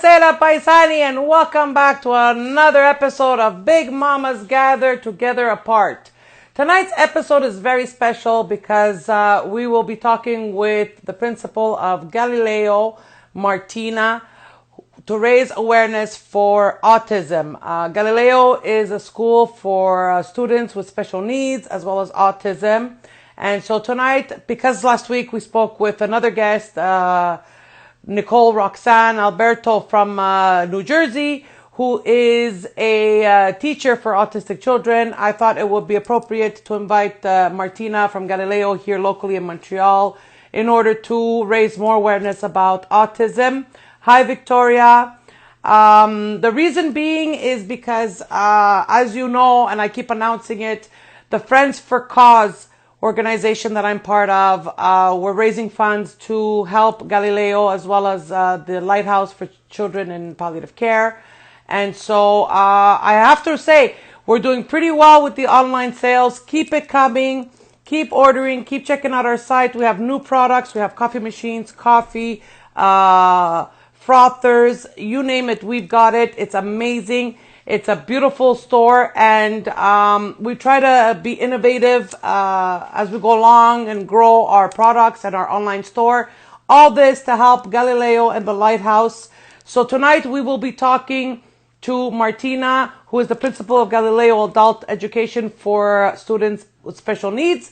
Buonasera paisani and welcome back to another episode of Big Mamas Gather Together Apart. Tonight's episode is very special because we will be talking with the principal of Galileo, Martina, to raise awareness for autism. Galileo is a school for students with special needs as well as autism. And so tonight, because last week we spoke with another guest, Nicole Roxanne Alberto from New Jersey, who is a teacher for autistic children, I thought it would be appropriate to invite Martina from Galileo here locally in Montreal in order to raise more awareness about autism. Hi, Victoria. The reason being is because, as you know, and I keep announcing it, the Friends for Cause organization that I'm part of, we're raising funds to help Galileo as well as the Lighthouse for Children in Palliative Care. And so I have to say, we're doing pretty well with the online sales. Keep it coming. Keep ordering. Keep checking out our site. We have new products. We have coffee machines, coffee, frothers, you name it, we've got it. It's amazing. It's a beautiful store, and we try to be innovative as we go along and grow our products and our online store. All this to help Galileo and the Lighthouse. So tonight we will be talking to Martina, who is the principal of Galileo Adult Education for students with special needs.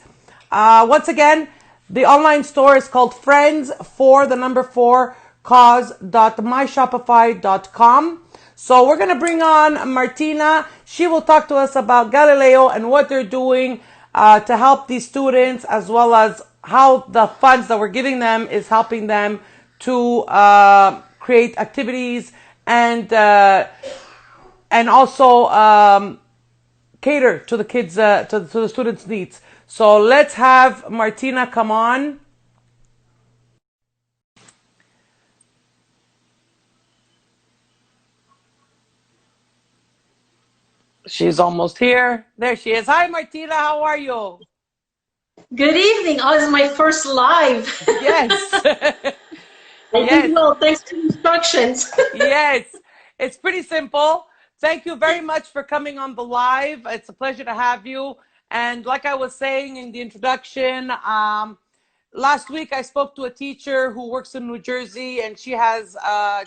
Once again, the online store is called Friends for the number 4 cause.myshopify.com. So we're going to bring on Martina. She will talk to us about Galileo and what they're doing to help these students, as well as how the funds that we're giving them is helping them to create activities and also cater to the kids, to the students' needs. So let's have Martina come on. She's almost here. There she is. Hi, Martina. How are you? Good evening. Oh, this is my first live. Yes. I Yes. think well, thanks to instructions. Yes. It's pretty simple. Thank you very much for coming on the live. It's a pleasure to have you. And like I was saying in the introduction, last week I spoke to a teacher who works in New Jersey, and she has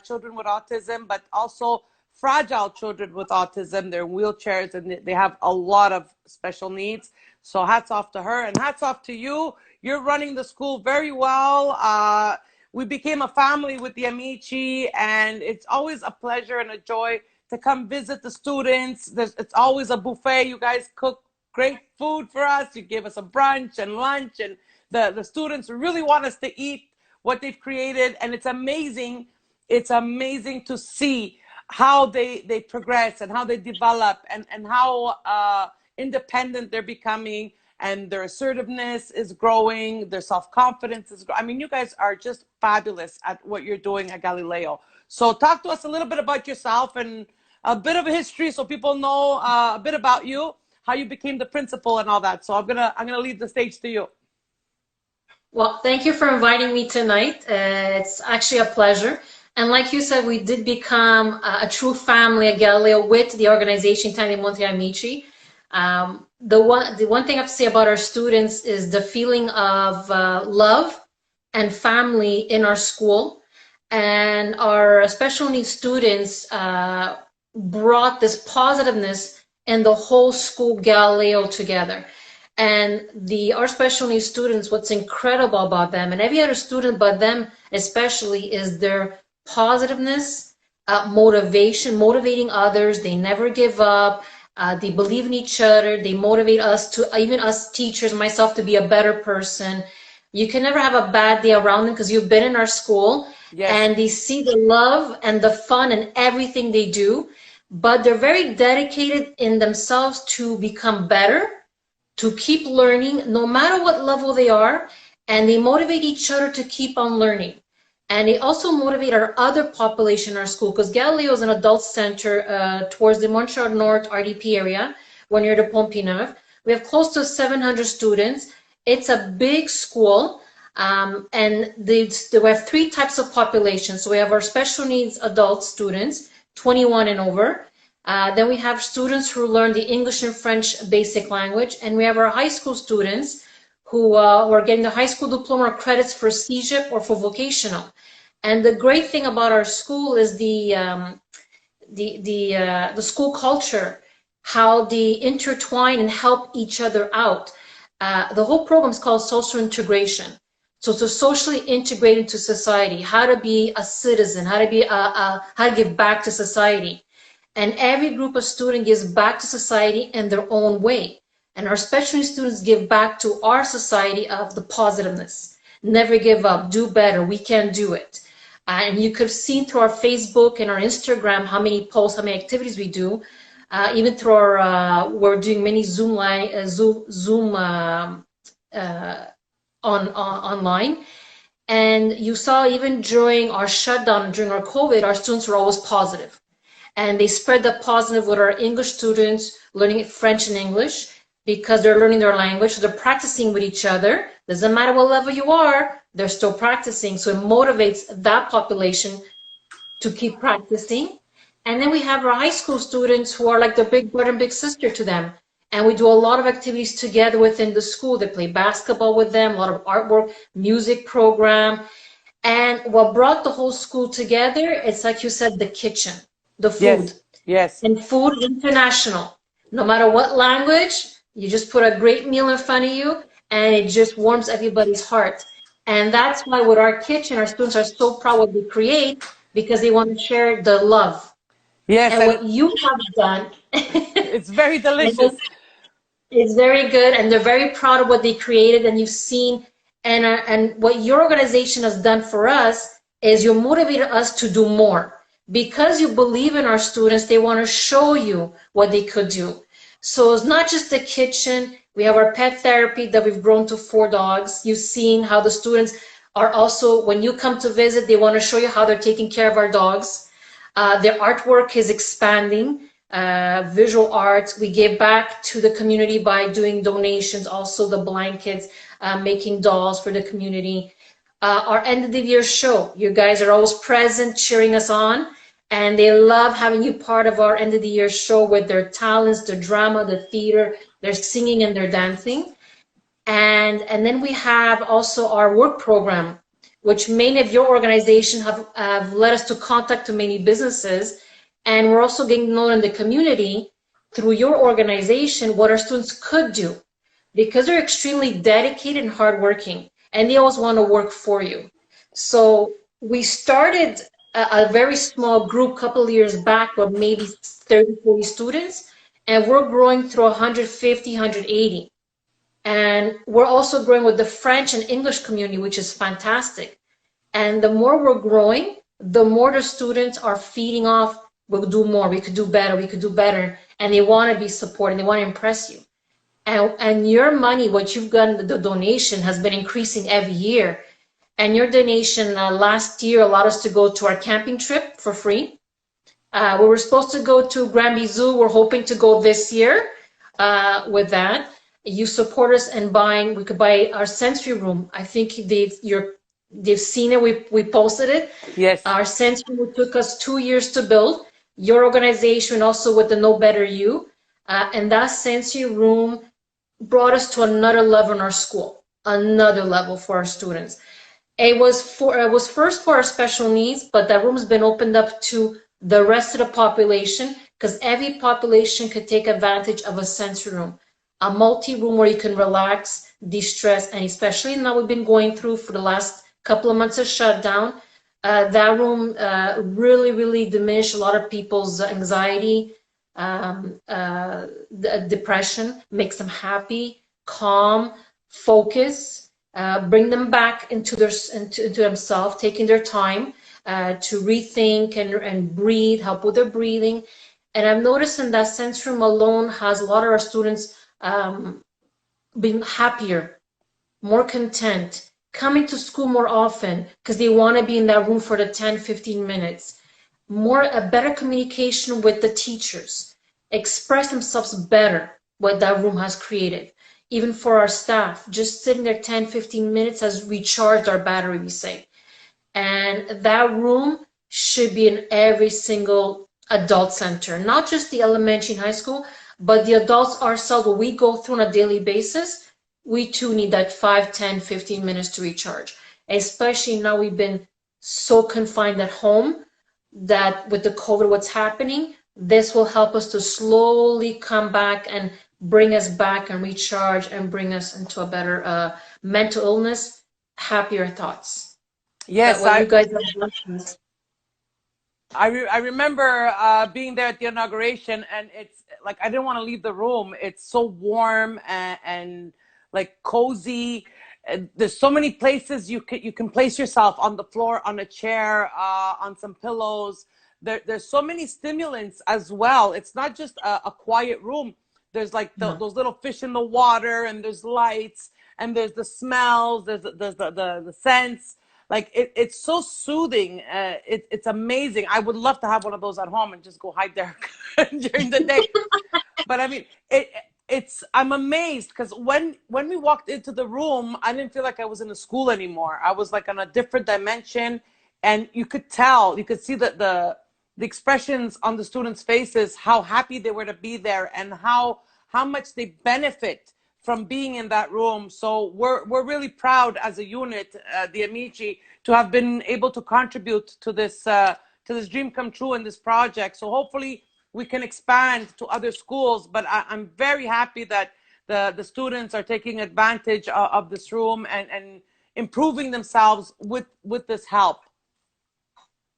children with autism, but also fragile children with autism. They're in wheelchairs and they have a lot of special needs. So hats off to her and hats off to you. You're running the school very well. We became a family with the Amici, and it's always a pleasure and a joy to come visit the students. It's always a buffet. You guys cook great food for us. You give us a brunch and lunch, and the students really want us to eat what they've created. And it's amazing. It's amazing to see how they progress and how they develop, and how independent they're becoming, and their assertiveness is growing, their self-confidence is growing. I mean, you guys are just fabulous at what you're doing at Galileo. So talk to us a little bit about yourself and a bit of a history so people know a bit about you, how you became the principal and all that. So I'm gonna leave the stage to you. Well, thank you for inviting me tonight. It's actually a pleasure. And like you said, we did become a true family at Galileo with the organization Tani Monte Amici. The one thing I have to say about our students is the feeling of love and family in our school. And our special needs students brought this positiveness in the whole school Galileo together. And our special needs students, what's incredible about them, and every other student but them especially, is their positiveness, motivating others. They never give up. They believe in each other. They motivate us even us teachers, myself, to be a better person. You can never have a bad day around them because you've been in our school. Yes. And they see the love and the fun and everything they do, but they're very dedicated in themselves to become better, to keep learning no matter what level they are, and they motivate each other to keep on learning. And they also motivate our other population in our school, because Galileo is an adult center towards the Montreal North RDP area, when near the Pont Pineuve. We have close to 700 students. It's a big school. And we have three types of populations. So we have our special needs adult students, 21 and over. Then we have students who learn the English and French basic language. And we have our high school students who are getting the high school diploma or credits for CGIP or for vocational. And the great thing about our school is the school culture, how they intertwine and help each other out. The whole program is called social integration. So to socially integrate into society, how to be a citizen, how to give back to society. And every group of students gives back to society in their own way. And our special needs students give back to our society of the positiveness. Never give up, do better, we can do it. And you could have seen through our Facebook and our Instagram how many posts, how many activities we do. Even through our, we're doing many Zoom online. And you saw even during our shutdown, during our COVID, our students were always positive. And they spread the positive with our English students learning French and English because they're learning their language. So they're practicing with each other. Doesn't matter what level you are, they're still practicing. So it motivates that population to keep practicing. And then we have our high school students who are like the big brother and big sister to them. And we do a lot of activities together within the school. They play basketball with them, a lot of artwork, music program. And what brought the whole school together, it's like you said, the kitchen, the food. Yes. And food international. No matter what language, you just put a great meal in front of you and it just warms everybody's heart. And that's why with our kitchen, our students are so proud what we create because they want to share the love. Yes. And what you have done, it's very delicious. It's very good, and they're very proud of what they created, and you've seen, and what your organization has done for us is you motivated us to do more. Because you believe in our students, they want to show you what they could do. So it's not just the kitchen. We have our pet therapy that we've grown to 4 dogs. You've seen how the students are also, when you come to visit, they want to show you how they're taking care of our dogs. Their artwork is expanding. Visual arts. We give back to the community by doing donations, also the blankets, making dolls for the community. Our end of the year show, you guys are always present, cheering us on, and they love having you part of our end of the year show with their talents, the drama, the theater, their singing and their dancing. And then we have also our work program, which many of your organizations have led us to contact to many businesses. And we're also getting known in the community through your organization what our students could do because they're extremely dedicated and hardworking and they always want to work for you. So we started a very small group a couple of years back of maybe 30, 40 students, and we're growing through 150, 180. And we're also growing with the French and English community, which is fantastic. And the more we're growing, the more the students are feeding off, we'll do more, we could do better, we could do better. And they want to be supported, they want to impress you. And your money, what you've done, the donation has been increasing every year. And your donation last year allowed us to go to our camping trip for free. We were supposed to go to Granby Zoo. We're hoping to go this year with that. You support us in buying, we could buy our sensory room. I think they've seen it, we posted it. Yes. Our sensory room took us 2 years to build. Your organization also with the Know Better You. And that sensory room brought us to another level in our school, another level for our students. It was first for our special needs, but that room's been opened up to the rest of the population because every population could take advantage of a sensory room, a multi-room where you can relax, de-stress, and especially now we've been going through for the last couple of months of shutdown. That room really diminished a lot of people's anxiety, depression, makes them happy, calm, focus, bring them back into themselves, taking their time to rethink and breathe, help with their breathing. And I've noticed in that sensory room alone has a lot of our students being happier, more content, coming to school more often because they want to be in that room for the 10-15 minutes. A better communication with the teachers, express themselves better, what that room has created. even for our staff. Just sitting there 10, 15 minutes has recharged our battery, we say. And that room should be in every single adult center, not just the elementary and high school, but the adults ourselves, what we go through on a daily basis, we too need that 5, 10, 15 minutes to recharge. Especially now we've been so confined at home that with the COVID, what's happening, this will help us to slowly come back and bring us back and recharge and bring us into a better mental illness, happier thoughts. That Yes, what you guys have done. I remember being there at the inauguration, and it's like I didn't want to leave the room. It's so warm and like cozy. There's so many places you can place yourself on the floor, on a chair, on some pillows. There's so many stimulants as well. It's not just a quiet room. There's like No. those little fish in the water, and there's lights, and there's the smells, there's the scents. Like it's so soothing. It's amazing. I would love to have one of those at home and just go hide there during the day. But I mean, it's I'm amazed because when we walked into the room, I didn't feel like I was in a school anymore. I was like on a different dimension, and you could tell, you could see that the expressions on the students' faces, how happy they were to be there, and how much they benefit from being in that room. So we're really proud as a unit, the Amici, to have been able to contribute to this dream come true in this project. So hopefully we can expand to other schools. But I'm very happy that the students are taking advantage of this room and improving themselves with this help.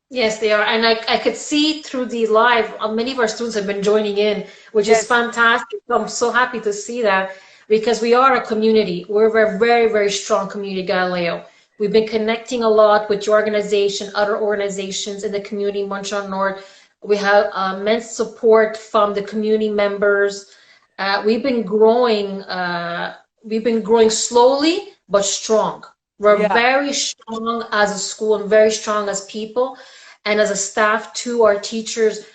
Yes, they are. And I could see through the live, many of our students have been joining in, which is Yes. fantastic. I'm so happy to see that because we are a community. We're a very, very strong community, Galileo. We've been connecting a lot with your organization, other organizations in the community, Montreal North. We have immense support from the community members. We've been growing slowly but strong. We're Yeah. very strong as a school and very strong as people and as a staff too, our teachers.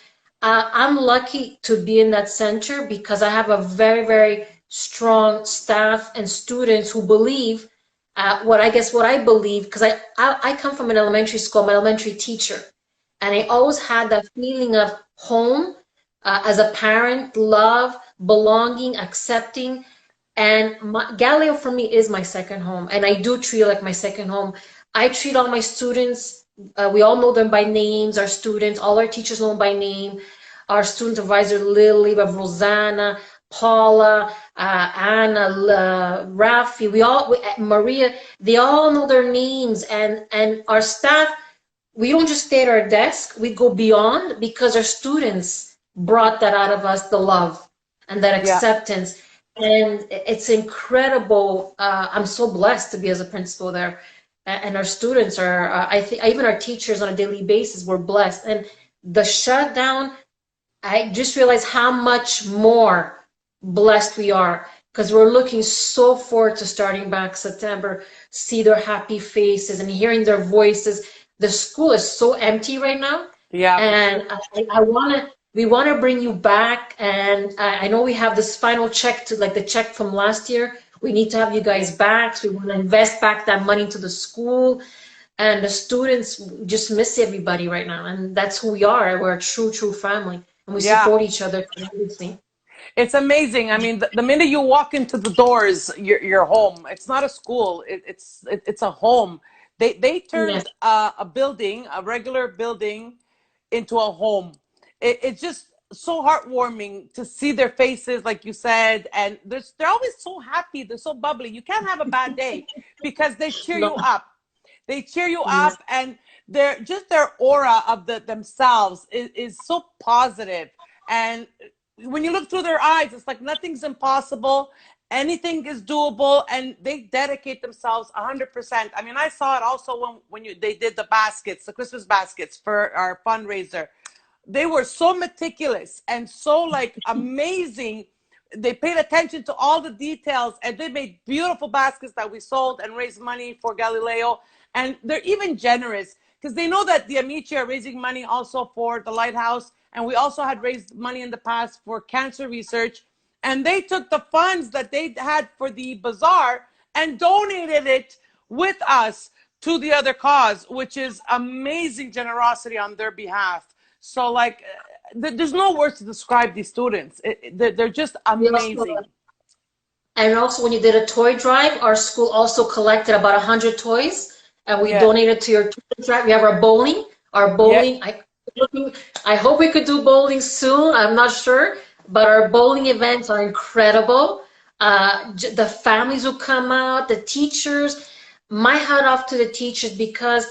I'm lucky to be in that center because I have a very, very strong staff and students who believe what I believe, because I come from an elementary school, I'm an elementary teacher, and I always had that feeling of home as a parent, love, belonging, accepting. And Galileo for me is my second home, and I do treat it like my second home. I treat all my students, we all know them by names, our students, all our teachers know them by name. Our student advisor, Lily, we have Rosanna, Paula, Anna, Rafi, Maria, they all know their names. And our staff, we don't just stay at our desk, we go beyond because our students brought that out of us, the love and that Yeah. acceptance. And it's incredible. I'm so blessed to be as a principal there. And our students are, I think, even our teachers on a daily basis were blessed. And the shutdown, I just realized how much more blessed we are because we're looking so forward to starting back September, see their happy faces and hearing their voices. The school is so empty right now, Yeah. and we want to bring you back. And I know we have this final check to like the check from last year. We need to have you guys back. So we want to invest back that money into the school. And the students just miss everybody right now. And that's who we are. We're a true, true family. And we Yeah. support each other tremendously. It's amazing. I mean, the minute you walk into the doors, you're home. It's not a school. It's a home. They Yes. turned a building, a regular building, into a home. It's just so heartwarming to see their faces, like you said, and they're always so happy. They're so bubbly. You can't have a bad day because they cheer you No. up. They cheer you Yes. up, and their aura of themselves is so positive. And when you look through their eyes, it's like nothing's impossible. Anything is doable, and they dedicate themselves 100%. I mean, I saw it also when they did the baskets, the Christmas baskets for our fundraiser. They were so meticulous and so like amazing. They paid attention to all the details, and they made beautiful baskets that we sold and raised money for Galileo. And they're even generous because they know that the Amici are raising money also for the lighthouse, and we also had raised money in the past for cancer research. and they took the funds that they had for the bazaar and donated it with us to the other cause, which is amazing generosity on their behalf. So, like, there's no words to describe these students. They're just We also, amazing. and also when you did a toy drive, our school also collected about 100 toys and we Yeah, donated to your toy drive. We have our bowling. Our yeah, bowling, I hope we could do bowling soon. I'm not sure, but our bowling events are incredible. The families who come out, the teachers, my hat off to the teachers because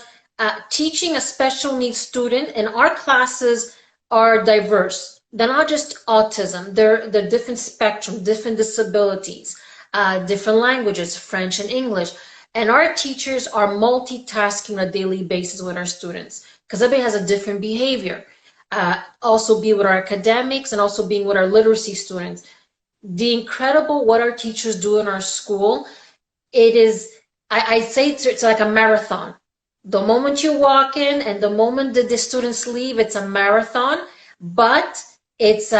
teaching a special needs student in our classes are diverse. They're not just autism. They're different spectrum, different disabilities, different languages, French and English. And our teachers are multitasking on a daily basis with our students because everybody has a different behavior. Also be with our academics and also being with our literacy students. The incredible what our teachers do in our school, it is, I say it's like a marathon. The moment you walk in and the moment that the students leave, it's a marathon, but it's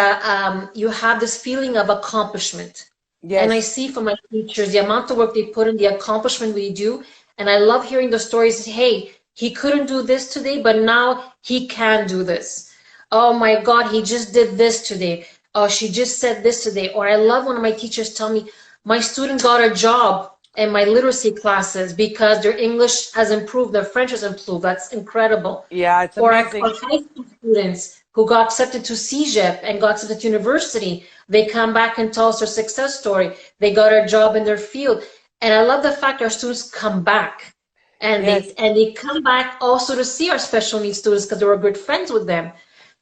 you have this feeling of accomplishment. And I yes, see from my teachers the amount of work they put in, the accomplishment we do. And I love hearing the stories. Hey, he couldn't do this today, but now he can do this. Oh my God, he just did this today. Oh, she just said this today. Or I love when my teachers tell me, my student got a job in my literacy classes because their English has improved, their French has improved. That's incredible. yeah, it's Or our amazing. high school students who got accepted to CEGEP and got accepted to university, they come back and tell us their success story. They got a job in their field. And I love the fact our students come back. Yes. And they come back also to see our special needs students because they were good friends with them.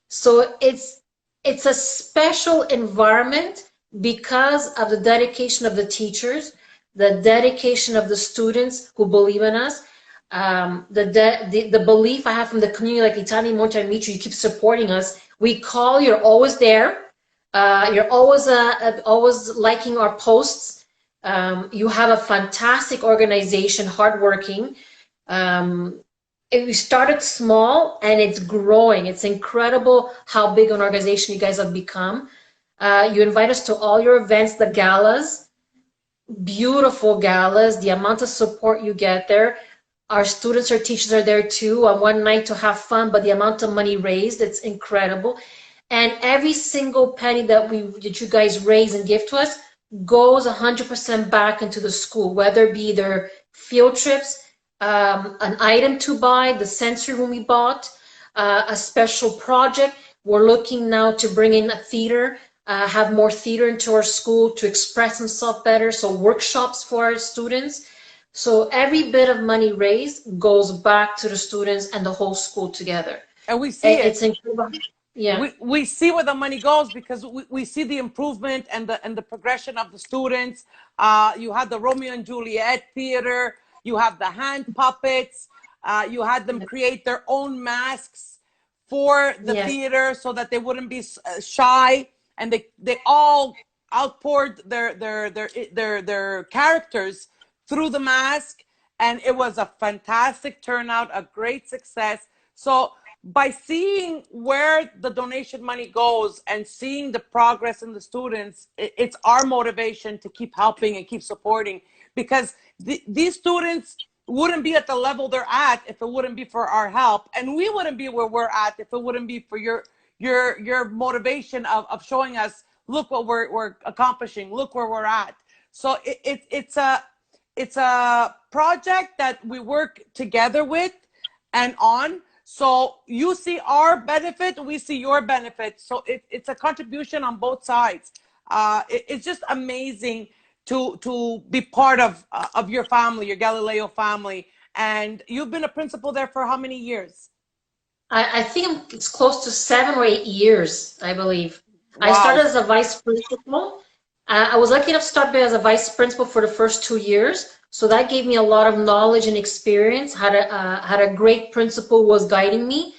So it's a special environment because of the dedication of the teachers, the dedication of the students who believe in us, the belief I have from the community, like Itani Monteamici, you keep supporting us. We call, you're always there. You're always liking our posts. You have a fantastic organization, hardworking. We started small and it's growing. It's incredible how big an organization you guys have become. You invite us to all your events, the galas, beautiful galas, the amount of support you get there. Our students or teachers are there too on one night to have fun, but the amount of money raised, it's incredible. And every single penny that you guys raise and give to us goes 100% back into the school, whether it be their field trips, an item to buy, the sensory room we bought, a special project. We're looking now to bring in a theater, have more theater into our school to express themselves better. So workshops for our students. So every bit of money raised goes back to the students and the whole school together. And we see it. It's incredible. Yeah. We see where the money goes because we see the improvement and the progression of the students. You had the Romeo and Juliet theater. You have the hand puppets. You had them create their own masks for the Yes. theater so that they wouldn't be shy, and they all outpoured their characters through the mask, and it was a fantastic turnout, a great success. So by seeing where the donation money goes and seeing the progress in the students, it's our motivation to keep helping and keep supporting, because these students wouldn't be at the level they're at if it wouldn't be for our help, and we wouldn't be where we're at if it wouldn't be for your motivation of showing us, look what we're accomplishing, look where we're at. So it's a project that we work together with and on. So you see our benefit, we see your benefit. So it's a contribution on both sides. It's just amazing to be part of your family, your Galileo family. And you've been a principal there for how many years? I think it's close to 7 or 8 years, I believe. I Wow. started as a vice principal. I was lucky enough to start as a vice principal for the first 2 years. So that gave me a lot of knowledge and experience. Had a great principal who was guiding me.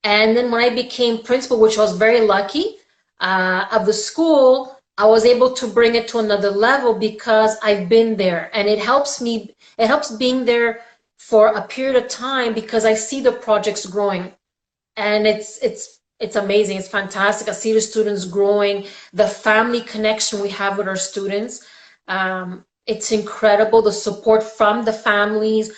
And then when I became principal, which I was very lucky, of the school, I was able to bring it to another level because I've been there. And it helps me, it helps being there for a period of time because I see the projects growing. And it's amazing. It's fantastic. I see the students growing, the family connection we have with our students. It's incredible, the support from the families.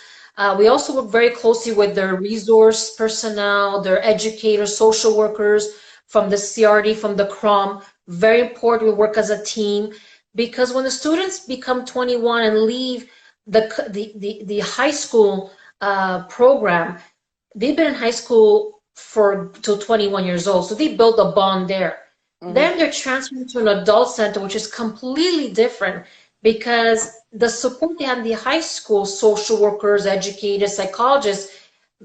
We also work very closely with their resource personnel, their educators, social workers from the CRD, from the CROM. Very important. We work as a team because when the students become 21 and leave the high school program, they've been in high school for till 21 years old, so they built a bond there. Then they're transferring to an adult center, which is completely different because the support they have in the high school, social workers, educators, psychologists,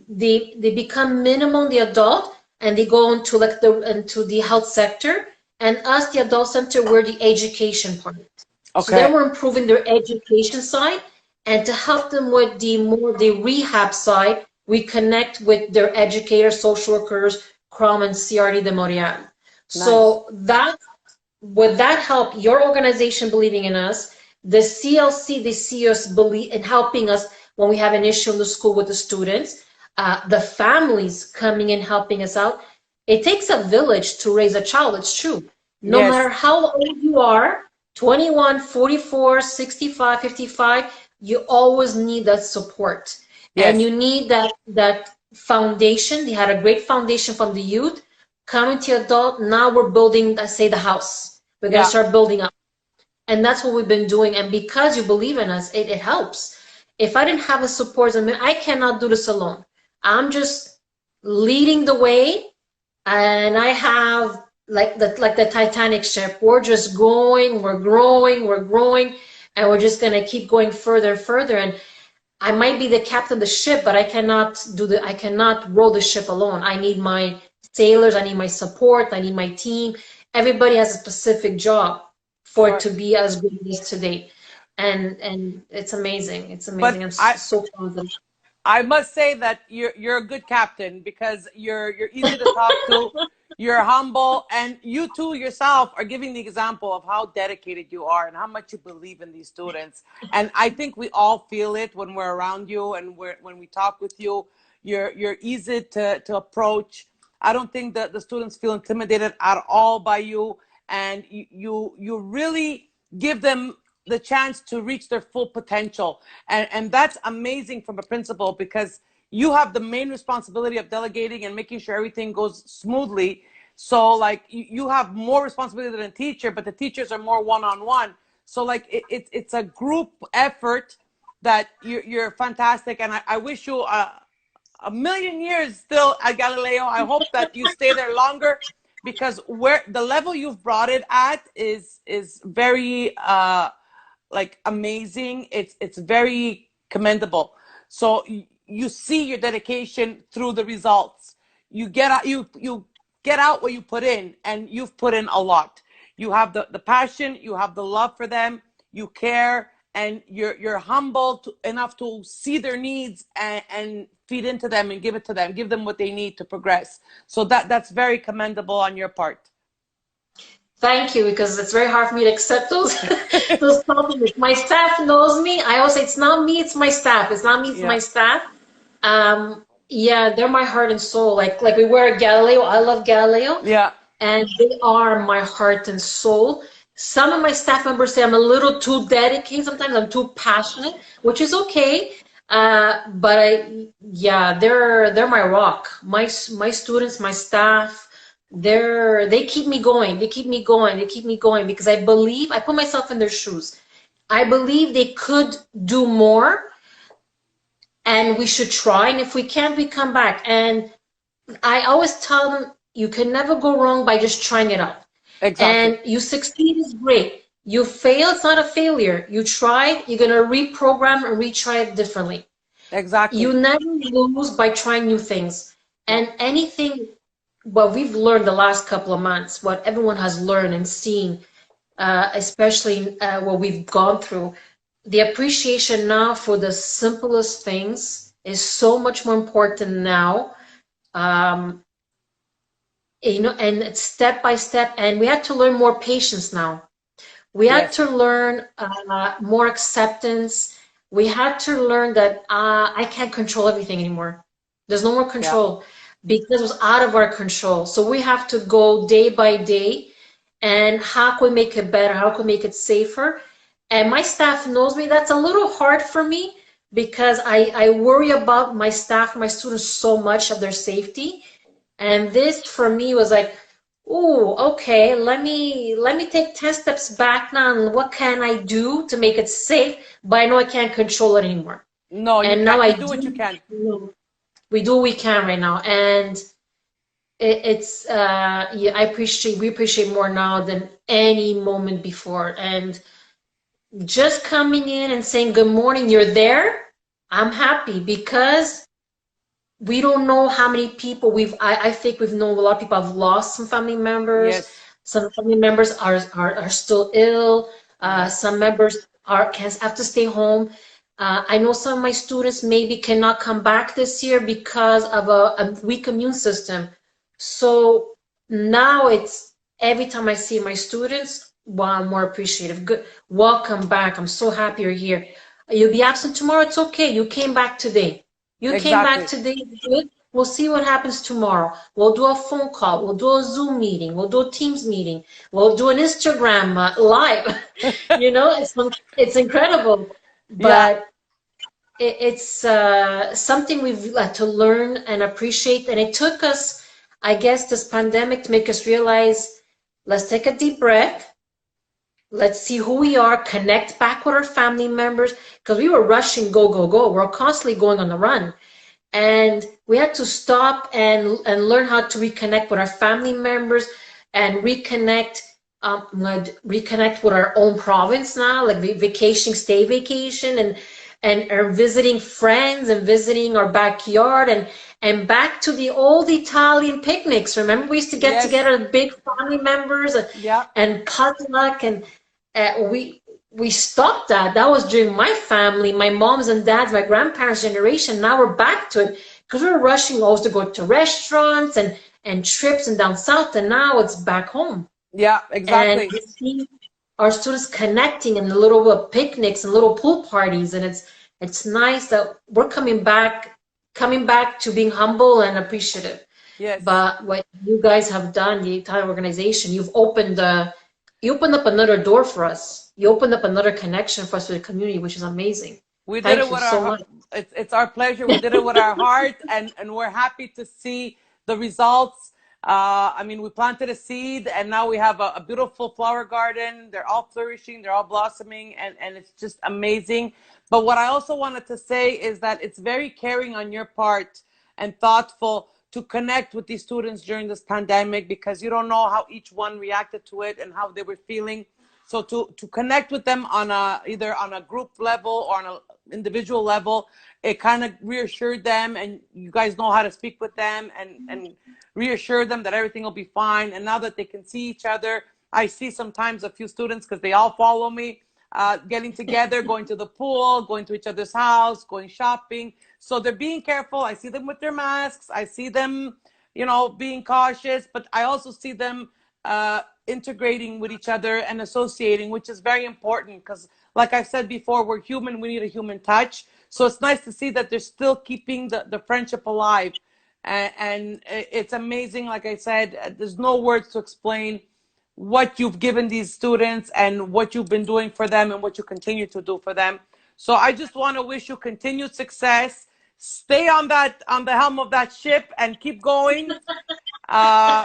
they become minimum the adult and they go into the health sector, and us the adult center, we're the education part. So then Okay. we're improving their education side, and to help them with the rehab side, we connect with their educators, social workers, CROM and CRD de Montreal. Nice. So that with that help, your organization believing in us, the CLC, they see us believe in helping us when we have an issue in the school with the students, the families coming in helping us out. It takes a village to raise a child, it's true. No matter Yes. how old you are, 21, 44, 65, 55, you always need that support. And Yes. you need that foundation. They had a great foundation from the youth. Coming to adult, now we're building, let's say, the house. We're going to Yeah. start building up. And that's what we've been doing. And because you believe in us, it helps. If I didn't have a support, I mean, I cannot do this alone. I'm just leading the way, and I have like the Titanic ship. We're just going, we're growing, we're growing, and we're just gonna keep going further and further. And I might be the captain of the ship, but I cannot row the ship alone. I need my sailors, I need my support, I need my team. Everybody has a specific job for it Sure. to be as good as it is today. And it's amazing. It's amazing. But I'm so proud of them. I must say that you're a good captain because you're easy to talk to, you're humble, and you too yourself are giving the example of how dedicated you are and how much you believe in these students. And I think we all feel it when we're around you and when we talk with you. You're easy to approach. I don't think that the students feel intimidated at all by you, and you really give them the chance to reach their full potential. And that's amazing from a principal because you have the main responsibility of delegating and making sure everything goes smoothly. So like you have more responsibility than a teacher, but the teachers are more one-on-one. So like it's a group effort that you're fantastic. And I wish you a million years still at Galileo. I hope that you stay there longer because where the level you've brought it at is very like amazing. It's very commendable. So you see your dedication through the results. You get out you get out what you put in, and you've put in a lot. You have the passion, you have the love for them, you care, and you're humble enough to see their needs and feed into them and give it to them, give them what they need to progress. So that's very commendable on your part. Thank you, because it's very hard for me to accept those those compliments. My staff knows me. I always say it's not me, it's my staff. It's not me, it's Yeah. my staff. Yeah, they're my heart and soul. Like we were at Galileo. I love Galileo, Yeah. and they are my heart and soul. Some of my staff members say I'm a little too dedicated. Sometimes I'm too passionate, which is okay. But yeah, they're my rock. My students, my staff, they keep me going. They keep me going. They keep me going because I believe I put myself in their shoes. I believe they could do more, and we should try. And if we can't, we come back. And I always tell them you can never go wrong by just trying it out. Exactly. And you succeed is great. You fail, it's not a failure. You tried, you're gonna reprogram and retry it differently. You Exactly. never lose by trying new things. No. And anything, what we've learned the last couple of months, what everyone has learned and seen, especially what we've gone through, the appreciation now for the simplest things is so much more important now. Um, and it's step by step, and we had to learn more patience now. We had Yes. to learn more acceptance. We had to learn that I can't control everything anymore. There's no more Yeah. control. because it was out of our control. So we have to go day by day and how can we make it better? How can we make it safer? And my staff knows me. That's a little hard for me because I worry about my staff, my students so much of their safety. And this for me was like, oh, okay, let me take 10 steps back now and what can I do to make it safe? But I know I can't control it anymore. No, you And now can't. I You do what do, you can. we do what we can right now. And it's yeah, we appreciate more now than any moment before. And just coming in and saying good morning, you're there, I'm happy because we don't know how many people I think we've known a lot of people have lost some family members. Yes. Some family members are still ill. Yeah. Some members can have to stay home. I know some of my students maybe cannot come back this year because of a weak immune system. So now it's every time I see my students, well, I'm more appreciative. Good, welcome back. I'm so happy you're here. You'll be absent tomorrow. It's okay. You came back today. You came back Exactly. today. Good. We'll see what happens tomorrow. We'll do a phone call. We'll do a Zoom meeting. We'll do a Teams meeting. We'll do an Instagram live. You know, it's incredible, Yeah. but it's something we've had to learn and appreciate. And it took us, I guess, this pandemic to make us realize, let's take a deep breath. Let's see who we are, connect back with our family members, because we were rushing, go, go, go. We're constantly going on the run. And we had to stop and learn how to reconnect with our family members and reconnect with our own province now, like vacation, stay vacation, and are visiting friends and visiting our backyard and back to the old Italian picnics. Remember, we used to get Yes. together, big family members, Yeah. and potluck, and we stopped that. That was during my family, my mom's and dad's, my grandparents' generation. Now we're back to it because we were rushing always to go to restaurants and trips and down south, and now it's back home. Yeah. And Exactly. we see our students connecting in little picnics and little pool parties, and it's nice that we're coming back to being humble and appreciative. Yes. But what you guys have done, the entire organization, you opened up another door for us. You opened up another connection for us with the community, which is amazing. We did it Thank you with so our. much. It's our pleasure. We did it with our heart, and we're happy to see the results. I mean, we planted a seed, and now we have a beautiful flower garden. They're all flourishing. They're all blossoming, and it's just amazing. But what I also wanted to say is that it's very caring on your part and thoughtful to connect with these students during this pandemic because you don't know how each one reacted to it and how they were feeling. So to connect with them on either on a group level or on an individual level, it kind of reassured them, and you guys know how to speak with them and reassure them that everything will be fine. And now that they can see each other, I see sometimes a few students, because they all follow me, getting together, going to the pool, going to each other's house, going shopping. So they're being careful. I see them with their masks. I see them, being cautious, but I also see them integrating with each other and associating, which is very important because, like I said before, we're human. We need a human touch. So it's nice to see that they're still keeping the friendship alive. And it's amazing. Like I said, there's no words to explain what you've given these students and what you've been doing for them and what you continue to do for them. So I just want to wish you continued success. Stay on the helm of that ship and keep going. Uh,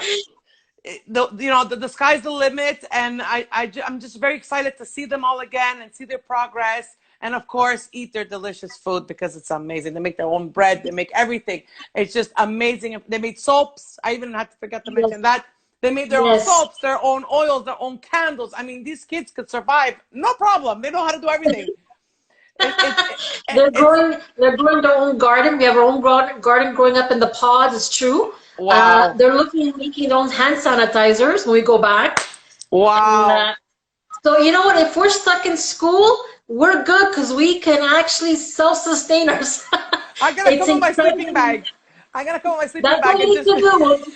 the sky's the limit, and I'm just very excited to see them all again and see their progress, and of course eat their delicious food because it's amazing. They make their own bread, they make everything. It's just amazing. They made soaps. I even had to forget to Yes, mention that. They made their own yes. soaps, their own oils, their own candles. I mean, these kids could survive, no problem. They know how to do everything. It's They're growing their own garden. We have our own garden growing up in the pods, it's true. wow. They're looking at making their own hand sanitizers when we go back. And Wow. so you know what? If we're stuck in school, we're good because we can actually self-sustain ourselves. I gotta It's come with my sleeping incredible. bag. I gotta come with my sleeping That's what bag we and need just to do.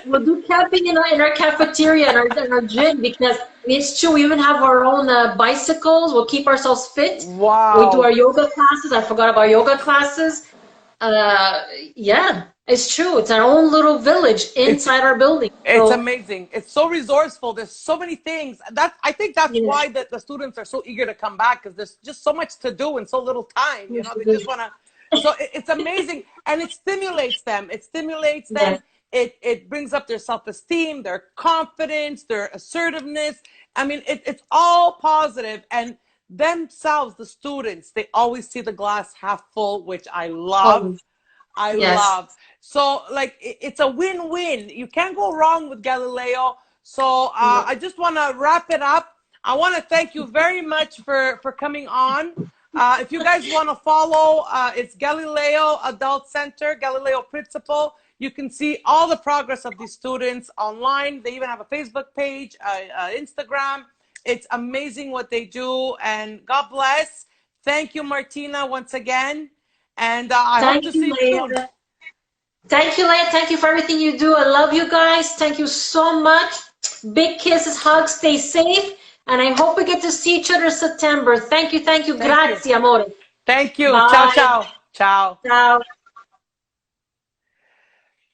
We'll do camping in our cafeteria and our gym because it's true. We even have our own bicycles. We'll keep ourselves fit. We do our wow. yoga classes. I forgot about yoga classes. Uh, yeah. It's true. It's our own little village It's inside our building. it's So, amazing. It's so resourceful. There's so many things. I think that's yeah. why the students are so eager to come back, because there's just so much to do in so little time. You know, they just want to. So it's amazing, and it stimulates them. It stimulates Yes. them. It brings up their self-esteem, their confidence, their assertiveness. I mean, it's all positive, and themselves, the students, they always see the glass half full, which I love. Always. I Yes. love. So like it's a win-win. You can't go wrong with Galileo. So No. I just want to wrap it up. I want to thank you very much for coming on. If you guys want to follow, it's Galileo Adult Center, Galileo Principal. You can see all the progress of these students online. They even have a Facebook page, Instagram. It's amazing what they do, and God bless. Thank you, Martina, once again. And I hope Thank to see you, you soon. Leah. Thank you, Leah. Thank you for everything you do. I love you guys. Thank you so much. Big kisses, hugs, stay safe. And I hope we get to see each other September. Thank you, thank you. Thank you. Grazie, amore. Thank you. Ciao, Bye. ciao. Ciao. Ciao.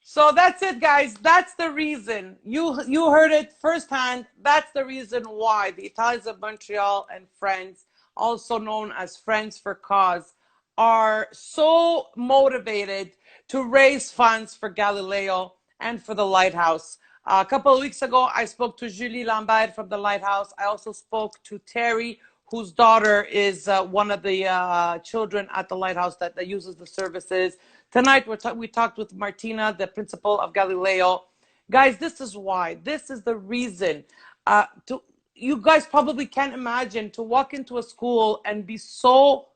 So that's it, guys. That's the reason. You heard it firsthand. That's the reason why the Italians of Montreal and Friends, also known as Friends for Cause, are so motivated to raise funds for Galileo and for the Lighthouse. A couple of weeks ago, I spoke to Julie Lambert from the Lighthouse. I also spoke to Terry, whose daughter is one of the children at the Lighthouse that uses the services. Tonight, we talked with Martina, the principal of Galileo. Guys, this is why. This is the reason. You guys probably can't imagine to walk into a school and be so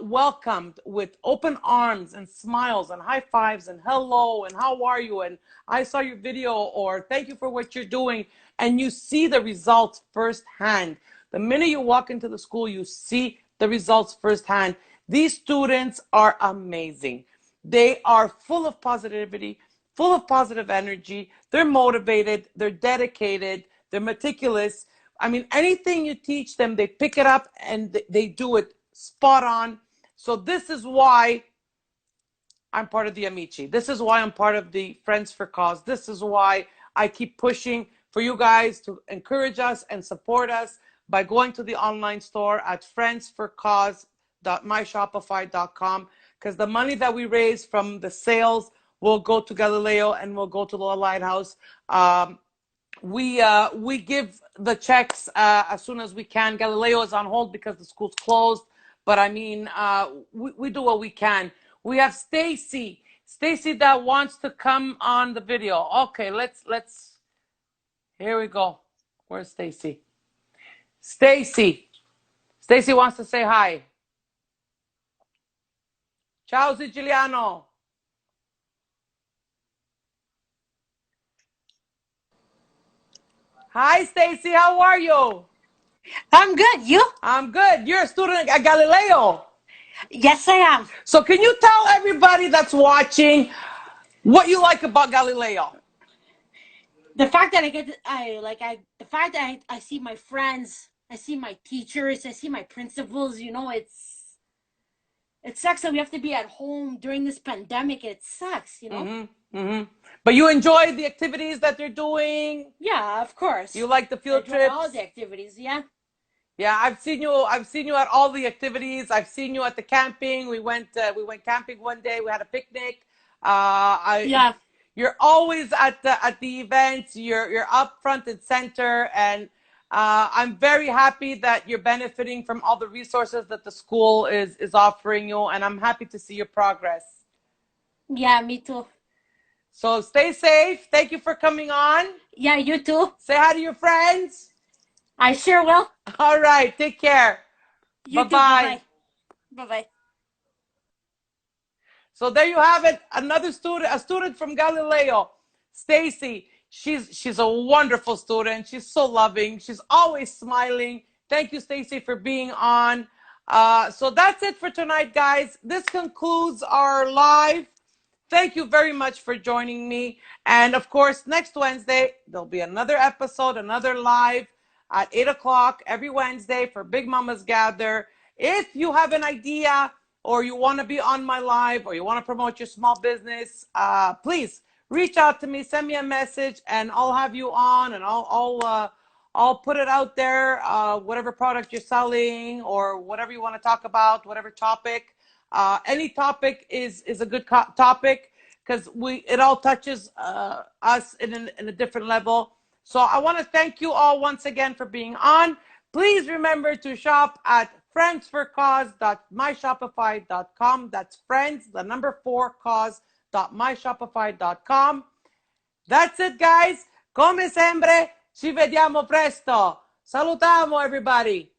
welcomed with open arms and smiles and high fives and hello and how are you and I saw your video or thank you for what you're doing, and you see the results firsthand. The minute you walk into the school, you see the results firsthand. These students are amazing. They are full of positivity, full of positive energy. They're motivated, they're dedicated, they're meticulous. I mean, anything you teach them, they pick it up and they do it spot on. So this is why I'm part of the Amici. This is why I'm part of the Friends for Cause. This is why I keep pushing for you guys to encourage us and support us by going to the online store at friendsforcause.myshopify.com, because the money that we raise from the sales will go to Galileo and will go to the Lighthouse. We give the checks as soon as we can. Galileo is on hold because the school's closed, but I mean, we do what we can. We have Stacy that wants to come on the video. Okay, let's. Here we go. Where's Stacy? Stacy wants to say hi. Ciao, Siciliano. Hi, Stacy. How are you? I'm good. You? I'm good. You're a student at Galileo. Yes, I am. So can you tell everybody that's watching what you like about Galileo? The fact that the fact that I see my friends, I see my teachers, I see my principals. It sucks that we have to be at home during this pandemic. It sucks. But you enjoy the activities that they're doing. Yeah, of course. You like the I field enjoy trips. all the activities. Yeah. Yeah, I've seen you. I've seen you at all the activities. I've seen you at the camping. We went camping one day. We had a picnic. Yeah. You're always at the events. You're up front and center, and I'm very happy that you're benefiting from all the resources that the school is offering you, and I'm happy to see your progress. Yeah, me too. So stay safe. Thank you for coming on. Yeah, you too. Say hi to your friends. I sure will. All right. Take care. You too. Bye-bye. Bye bye. So there you have it. Another student, a student from Galileo, Stacy. She's a wonderful student. She's so loving. She's always smiling. Thank you, Stacy, for being on. So that's it for tonight, guys. This concludes our live. Thank you very much for joining me. And of course, next Wednesday, there'll be another episode, another live at 8 o'clock every Wednesday for Big Mamas Gather. If you have an idea or you want to be on my live, or you want to promote your small business, please reach out to me, send me a message, and I'll have you on, and I'll put it out there, whatever product you're selling or whatever you want to talk about, whatever topic. Any topic is a good topic, because it all touches us in a different level. So I want to thank you all once again for being on. Please remember to shop at friendsforcause.myshopify.com. That's friends, the number 4 cause.myshopify.com. That's it, guys. Come sempre, ci vediamo presto. Salutamu, everybody.